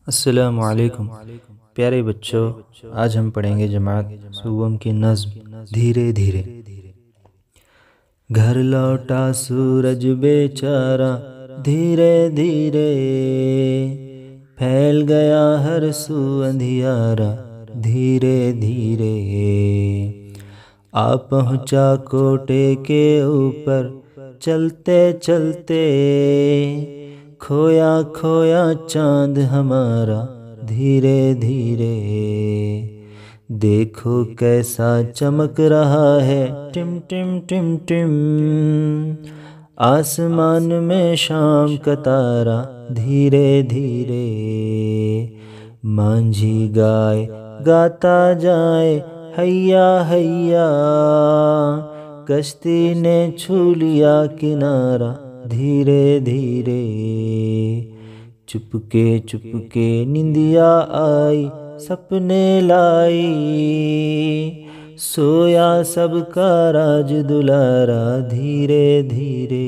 अस्सलामु अलैकुम। प्यारे बच्चों, आज हम पढ़ेंगे जमात सुवम की नज़्म धीरे धीरे। घर लौटा सूरज बेचारा धीरे धीरे, फैल गया हर सू अंधियारा धीरे धीरे। आ पहुँचा कोटे के ऊपर चलते चलते, खोया खोया चांद हमारा धीरे धीरे। देखो कैसा चमक रहा है टिम टिम टिम टिम, आसमान में शाम का तारा धीरे धीरे। मांझी गाय गाता जाए हैया हैया, कश्ती ने छू लिया किनारा धीरे धीरे। चुपके चुपके निंदिया आई सपने लाई, सोया सबका राज दुलारा धीरे धीरे।